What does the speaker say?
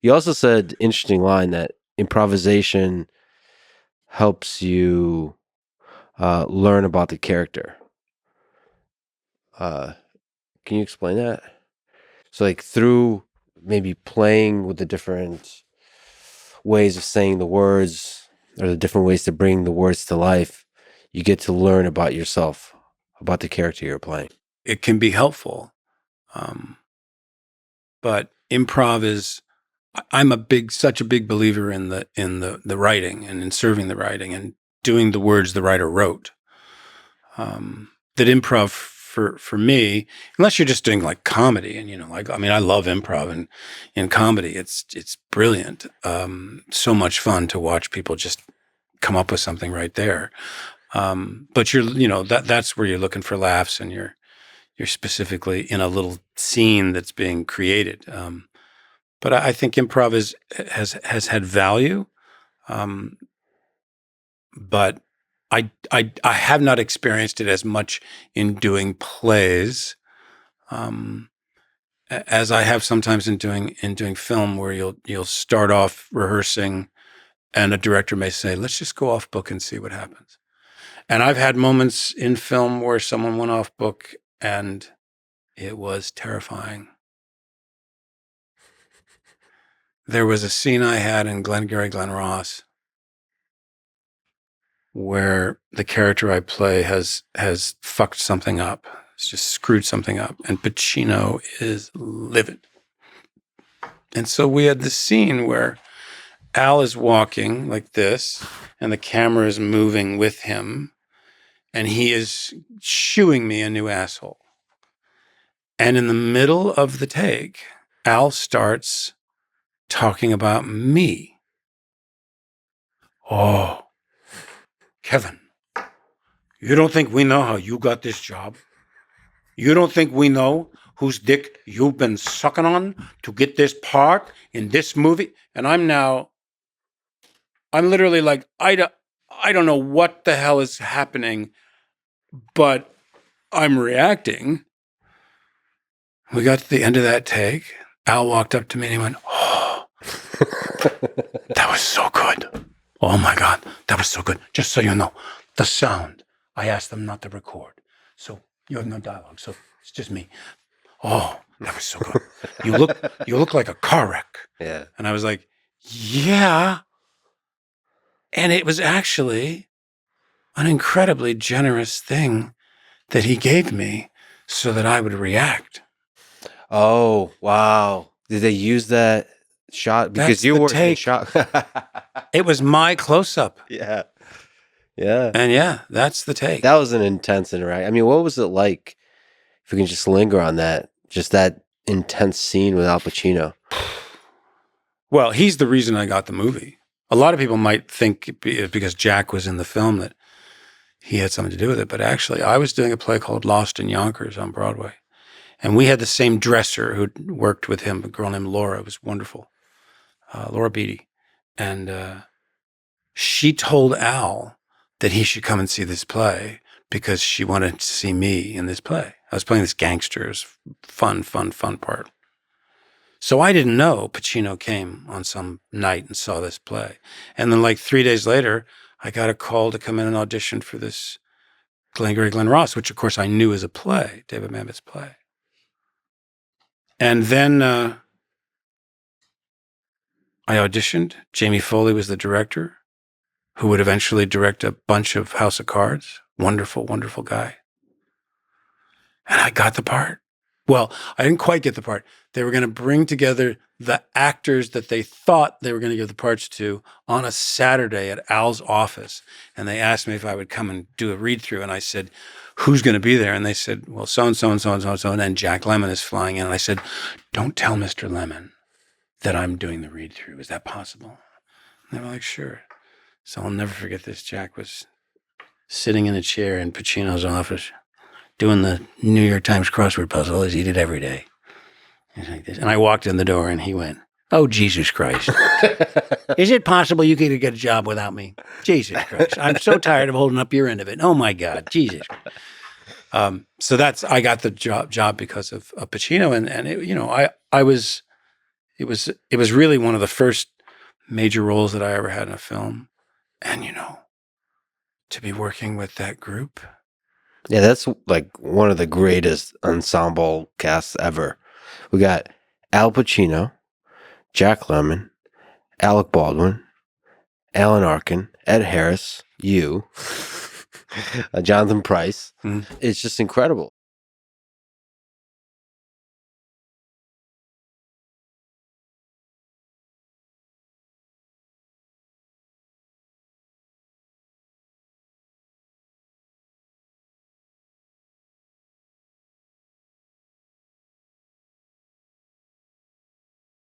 You also said interesting line that improvisation helps you learn about the character. Uh, can you explain that? So, like through maybe playing with the different ways of saying the words or the different ways to bring the words to life, you get to learn about yourself, about the character you're playing. It can be helpful. But improv is, I'm such a big believer in the writing and in serving the writing and doing the words the writer wrote. That improv for me, unless you're just doing like comedy and, I love improv and in comedy, it's brilliant. So much fun to watch people just come up with something right there. But that's where you're looking for laughs and you're specifically in a little scene that's being created. But I think improv has had value. But I have not experienced it as much in doing plays as I have sometimes in doing film, where you'll start off rehearsing and a director may say, let's just go off book and see what happens. And I've had moments in film where someone went off book and it was terrifying. There was a scene I had in Glengarry Glen Ross where the character I play has fucked something up. It's just screwed something up. And Pacino is livid. And so we had this scene where Al is walking like this, and the camera is moving with him, and he is shooing me a new asshole. And in the middle of the take, Al starts talking about me. Oh, Kevin, you don't think we know how you got this job? You don't think we know whose dick you've been sucking on to get this part in this movie? And I'm literally like, I don't know what the hell is happening, but I'm reacting. We got to the end of that take. Al walked up to me and he went, oh, that was so good. Oh my God, that was so good. Just so you know, the sound, I asked them not to record. So you have no dialogue. So it's just me. Oh, that was so good. You look like a car wreck. Yeah. And I was like, yeah. And it was actually an incredibly generous thing that he gave me so that I would react. Oh, wow. Did they use that shot? Because That's you the were take. shot. It was my close-up. Yeah. Yeah. And yeah, that's the take. That was an intense interaction. I mean, what was it like, if we can just linger on that, just that intense scene with Al Pacino? Well, he's the reason I got the movie. A lot of people might think because Jack was in the film that he had something to do with it. But actually, I was doing a play called Lost in Yonkers on Broadway. And we had the same dresser who'd worked with him, a girl named Laura. It was wonderful. Laura Beatty. And she told Al that he should come and see this play because she wanted to see me in this play. I was playing this gangster. It was fun part. So I didn't know Pacino came on some night and saw this play. And then like 3 days later, I got a call to come in and audition for this Glengarry Glen Ross, which of course I knew as a play, David Mamet's play. And then I auditioned. Jamie Foley was the director, who would eventually direct a bunch of House of Cards. Wonderful, wonderful guy. And I got the part. Well, I didn't quite get the part. They were going to bring together the actors that they thought they were going to give the parts to on a Saturday at Al's office. And they asked me if I would come and do a read-through. And I said, who's going to be there? And they said, well, so-and-so and so-and-so and so. And then Jack Lemmon is flying in. And I said, don't tell Mr. Lemmon that I'm doing the read-through. Is that possible? And they were like, sure. So I'll never forget this. Jack was sitting in a chair in Pacino's office doing the New York Times crossword puzzle as he did every day. Like this. And I walked in the door and he went, oh, Jesus Christ. Is it possible you could get a job without me? Jesus Christ. I'm so tired of holding up your end of it. Oh my God, Jesus. So I got the job because of Pacino. And it, I was It was really one of the first major roles that I ever had in a film. And, to be working with that group. Yeah, that's like one of the greatest ensemble casts ever. We got Al Pacino, Jack Lemmon, Alec Baldwin, Alan Arkin, Ed Harris, you, Jonathan Pryce. Mm. It's just incredible.